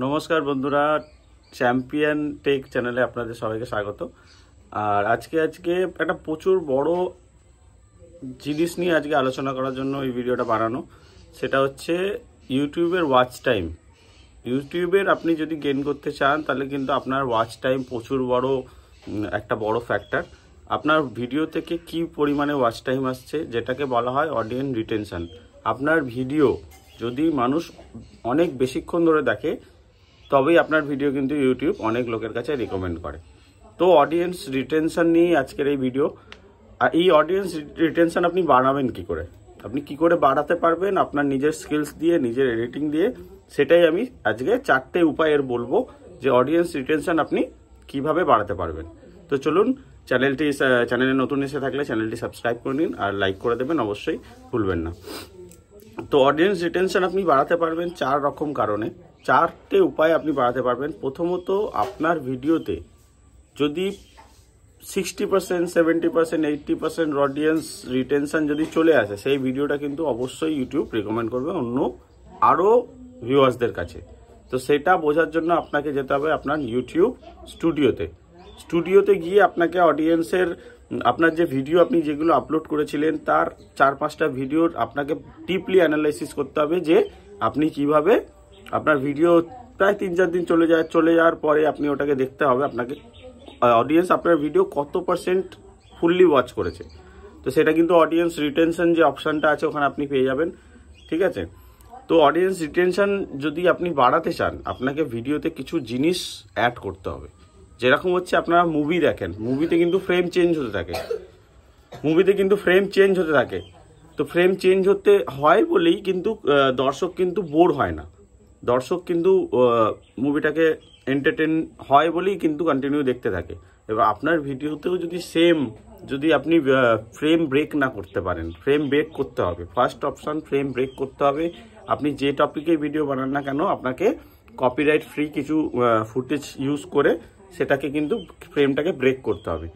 নমস্কার বন্ধুরা, champion take চ্যানেলে আপনাদের সবাইকে স্বাগত। আর আজকে একটা প্রচুর বড় জিনিস নিয়ে আজকে আলোচনা করার জন্য এই ভিডিওটা বানানো। সেটা হচ্ছে ইউটিউবের ওয়াচ টাইম। ইউটিউবের আপনি যদি গেইন করতে চান তাহলে কিন্তু আপনার ওয়াচ টাইম প্রচুর একটা বড় ফ্যাক্টর। আপনার ভিডিও থেকে কি পরিমাণে ওয়াচ টাইম আসছে, যেটাকে বলা হয় অডিয়েন্স রিটেনশন। আপনার ভিডিও যদি মানুষ অনেক বেশিক্ষণ ধরে দেখে তবেই আপনার ভিডিও কিন্তু ইউটিউব অনেক লোকের কাছে রিকমেন্ড করে। তো অডিয়েন্স রিটেনশন নিয়ে আজকের এই ভিডিও। আর এই অডিয়েন্স রিটেনশন আপনি বাড়াবেন কি করে, আপনি কি করে বাড়াতে পারবেন আপনার নিজের স্কিলস দিয়ে, নিজের এডিটিং দিয়ে, সেটাই আমি আজকে 4টে উপায়ের বলবো যে অডিয়েন্স রিটেনশন আপনি কিভাবে বাড়াতে পারবেন। তো চলুন, চ্যানেলে নতুন এসে থাকলে চ্যানেলটি সাবস্ক্রাইব করে নিন আর লাইক করে দেবেন, অবশ্যই ভুলবেন না। তো অডিয়েন্স রিটেনশন আপনি বাড়াতে পারবেন 4 রকম কারণে। 4টে উপায় আপনি বাড়াতে পারবেন। প্রথমত, আপনার ভিডিওতে যদি 60%, 70%, 80% অডিয়েন্স রিটেনশন যদি চলে আসে, সেই ভিডিওটা কিন্তু অবশ্যই ইউটিউব রিকমেন্ড করবে অন্য আরও ভিউয়ার্সদের কাছে। তো সেটা বোঝার জন্য আপনাকে যেতে হবে আপনার ইউটিউব স্টুডিওতে গিয়ে আপনাকে অডিয়েন্সের, আপনার যে ভিডিও আপনি যেগুলো আপলোড করেছিলেন তার 4-5টা ভিডিওর আপনাকে ডিপলি অ্যানালাইসিস করতে হবে যে আপনি কিভাবে আপনার ভিডিও প্রায় 3-4 দিন চলে যাওয়ার পরে আপনি ওটাকে দেখতে হবে আপনাকে অডিয়েন্স আপনার ভিডিও কত % ফুললি ওয়াচ করেছে। তো সেটা কিন্তু অডিয়েন্স রিটেনশন যে অপশনটা আছে ওখানে আপনি পেয়ে যাবেন, ঠিক আছে। তো অডিয়েন্স রিটেনশন যদি আপনি বাড়াতে চান, আপনাকে ভিডিওতে কিছু জিনিস অ্যাড করতে হবে। যেরকম হচ্ছে আপনারা মুভি দেখেন, মুভিতে কিন্তু ফ্রেম চেঞ্জ হতে থাকে। তো ফ্রেম চেঞ্জ হতে হয় বলেই কিন্তু দর্শক কিন্তু বোর হয় না, দর্শক কিন্তু মুভিটাকে এন্টারটেন হয় বলেই কিন্তু কন্টিনিউ দেখতে থাকে। এবার আপনার ভিডিওতেও যদি আপনি ফ্রেম ব্রেক না করতে পারেন, ফ্রেম ব্রেক করতে হবে। ফার্স্ট অপশন, ফ্রেম ব্রেক করতে হবে। আপনি যে টপিকে ভিডিও বানান না কেন, আপনাকে কপিরাইট ফ্রি কিছু ফুটেজ ইউজ করে সেটাকে কিন্তু ফ্রেমটাকে ব্রেক করতে হবে।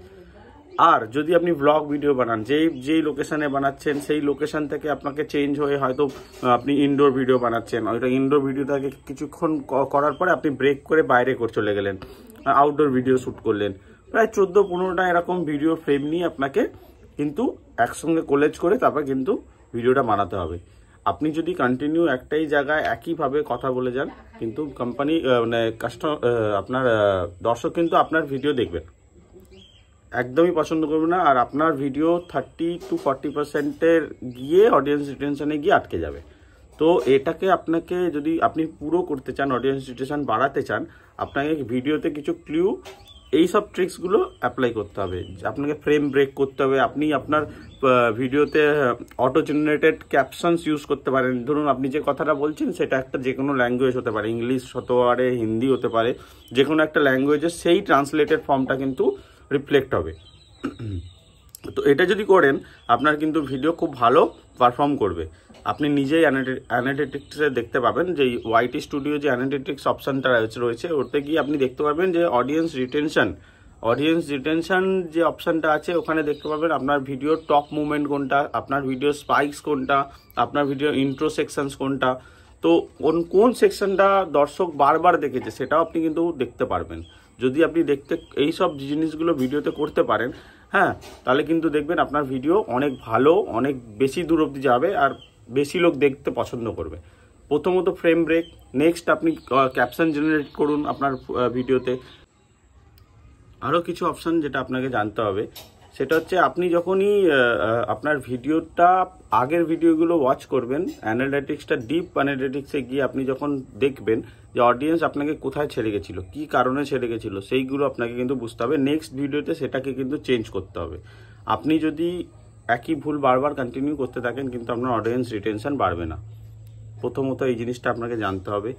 আর যদি আপনি ব্লগ ভিডিও বানান, যেই লোকেশনে বানাচ্ছেন সেই লোকেশন থেকে আপনাকে চেঞ্জ হয়ে হয়তো আপনি ইনডোর ভিডিও বানাচ্ছেন, ওইটা ইনডোর ভিডিওটাকে কিছুক্ষণ করার পরে আপনি ব্রেক করে বাইরে চলে গেলেন, আউটডোর ভিডিও শ্যুট করলেন, প্রায় 14-15টা এরকম ভিডিও ফ্রেম নিয়ে আপনাকে কিন্তু একসঙ্গে কোলেজ করে তারপর কিন্তু ভিডিওটা বানাতে হবে। আপনি যদি কন্টিনিউ একটাই জায়গায় একইভাবে কথা বলে যান, কিন্তু কোম্পানি আপনার দর্শক কিন্তু আপনার ভিডিও দেখবেন, একদমই পছন্দ করবে না। আর আপনার ভিডিও 30-40% গিয়ে অডিয়েন্স রিটেনশনে গিয়ে আটকে যাবে। তো এটাকে আপনাকে যদি আপনি পুরো করতে চান, অডিয়েন্স রিটেনশন বাড়াতে চান, আপনাকে ভিডিওতে কিছু ক্লু, এইসব ট্রিক্সগুলো অ্যাপ্লাই করতে হবে। আপনাকে ফ্রেম ব্রেক করতে হবে। আপনি আপনার ভিডিওতে অটো জেনারেটেড ক্যাপশনস ইউজ করতে পারেন। ধরুন আপনি যে কথাটা বলছেন সেটা একটা যে কোনো ল্যাঙ্গুয়েজ হতে পারে, ইংলিশ হতে পারে, হিন্দি হতে পারে, যে কোনো একটা ল্যাঙ্গুয়েজের সেই ট্রান্সলেটেড ফর্মটা কিন্তু রিফ্লেক্ট হবে। তো এটা যদি করেন আপনার কিন্তু ভিডিও খুব ভালো পারফর্ম করবে। আপনি নিজেই অ্যানালিটিক্সে দেখতে পাবেন যে ওয়াইটি স্টুডিও যে অ্যানালিটিক্স অপশানটা রয়েছে, ওতে গিয়ে আপনি দেখতে পাবেন যে অডিয়েন্স রিটেনশন যে অপশানটা আছে ওখানে দেখতে পাবেন আপনার ভিডিওর টপ মুভমেন্ট কোনটা, আপনার ভিডিও স্পাইকস কোনটা, আপনার ভিডিও ইন্ট্রো সেকশনস কোনটা। তো কোন সেকশনটা দর্শক বারবার দেখেছে সেটাও আপনি কিন্তু দেখতে পারবেন। যদি আপনি এইসব জিনিসগুলো ভিডিওতে করতে পারেন, হ্যাঁ, তাহলে কিন্তু দেখবেন আপনার ভিডিও অনেক ভালো, অনেক বেশি দূর অবধি যাবে আর বেশি লোক দেখতে পছন্দ করবে। প্রথমত ফ্রেম ব্রেক, নেক্সট আপনি ক্যাপশন জেনারেট করুন আপনার ভিডিওতে। আরও কিছু অপশান যেটা আপনাকে জানতে হবে সেটা হচ্ছে আপনি যখনই আপনার ভিডিওটা আগের ভিডিওগুলো ওয়াচ করবেন, ডিপ অ্যানালিটিক্সে গিয়ে আপনি যখন দেখবেন যে অডিয়েন্স আপনাকে কোথায় ছেড়ে গেছিলো, কী কারণে ছেড়ে গেছিলো, সেইগুলো আপনাকে কিন্তু বুঝতে হবে। নেক্সট ভিডিওতে সেটাকে কিন্তু চেঞ্জ করতে হবে। আপনি যদি একই ভুল বারবার কন্টিনিউ করতে থাকেন কিন্তু আপনার অডিয়েন্স রিটেনশন বাড়বে না। প্রথমত এই জিনিসটা আপনাকে জানতে হবে।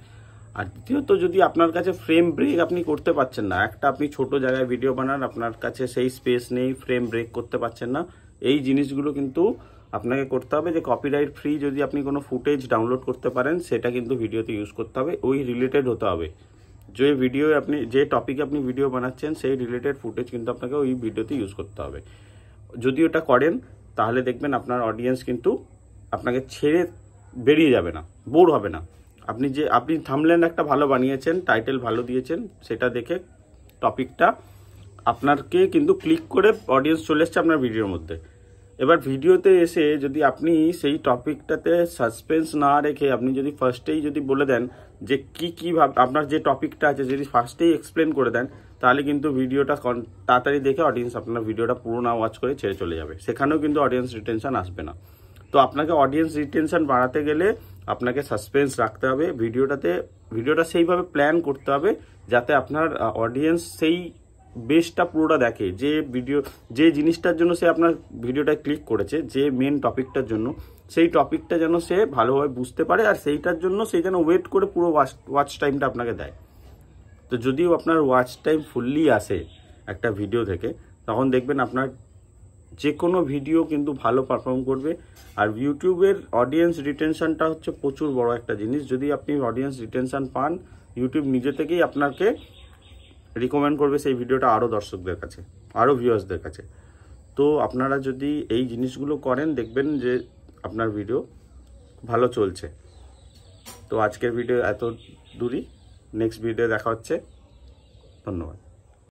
আর দ্বিতীয়ত, যদি আপনার কাছে ফ্রেম ব্রেক আপনি করতে পারছেন না, আপনি ছোট জায়গায় ভিডিও বানান, আপনার কাছে সেই স্পেস নেই, ফ্রেম ব্রেক করতে পারছেন না, এই জিনিসগুলো কিন্তু আপনাকে করতে হবে যে কপিরাইট ফ্রি যদি আপনি কোনো ফুটেজ ডাউনলোড করতে পারেন সেটা কিন্তু ভিডিওতে ইউজ করতে হবে। ওই রিলেটেড হতে হবে, যে টপিকে আপনি ভিডিও বানাচ্ছেন সেই রিলেটেড ফুটেজ কিন্তু আপনাকে ওই ভিডিওতে ইউজ করতে হবে। যদি ওটা করেন তাহলে দেখবেন আপনার অডিয়েন্স কিন্তু আপনাকে ছেড়ে বেরিয়ে যাবে না, বোর হবে না। আপনি থাম্বনেল একটা ভালো বানিয়েছেন, টাইটেল ভালো দিয়েছেন, সেটা দেখে টপিকটা আপনাকে কিন্তু ক্লিক করে অডিয়েন্স চলে এসছে আপনার ভিডিওর মধ্যে। এবার ভিডিওতে এসে যদি আপনি সেই টপিকটাতে সাসপেন্স না রেখে আপনি যদি ফার্স্টেই যদি বলে দেন যে কি ভাবে আপনার যে টপিকটা আছে, যদি ফার্স্টেই এক্সপ্লেন করে দেন, তাহলে কিন্তু ভিডিওটা তাড়াতাড়ি দেখে অডিয়েন্স আপনার ভিডিওটা পুরো না ওয়াচ করে ছেড়ে চলে যাবে, সেখানেও কিন্তু অডিয়েন্স রিটেনশন আসবে না। তো আপনাকে অডিয়েন্স রিটেনশন বাড়াতে গেলে আপনাকে সাসপেন্স রাখতে হবে, ভিডিওটা সেইভাবে প্ল্যান করতে হবে যাতে আপনার অডিয়েন্স সেই বেসটা পুরোটা দেখে, যে জিনিসটার জন্য সে আপনার ভিডিওটা ক্লিক করেছে, যে মেন টপিকটার জন্য, সেই টপিকটা যেন সে ভালোভাবে বুঝতে পারে, আর সেইটার জন্য সে যেন ওয়েট করে পুরো ওয়াচ টাইমটা আপনাকে দেয়। তো যদিও আপনার ওয়াচ টাইম ফুললি আসে একটা ভিডিও থেকে, তখন দেখবেন আপনার যে কোনো ভিডিও কিন্তু ভালো পারফর্ম করবে। আর ইউটিউবের অডিয়েন্স রিটেনশনটা হচ্ছে প্রচুর বড় একটা জিনিস। যদি আপনি অডিয়েন্স রিটেনশন পান, ইউটিউব নিজে থেকেই আপনাকে রিকমেন্ড করবে সেই ভিডিওটা আরও দর্শকদের কাছে, আরও ভিউয়ার্সদের কাছে। তো আপনারা যদি এই জিনিসগুলো করেন, দেখবেন যে আপনার ভিডিও ভালো চলছে। তো আজকের ভিডিও এত দূরই, নেক্সট ভিডিও দেখা হচ্ছে। ধন্যবাদ।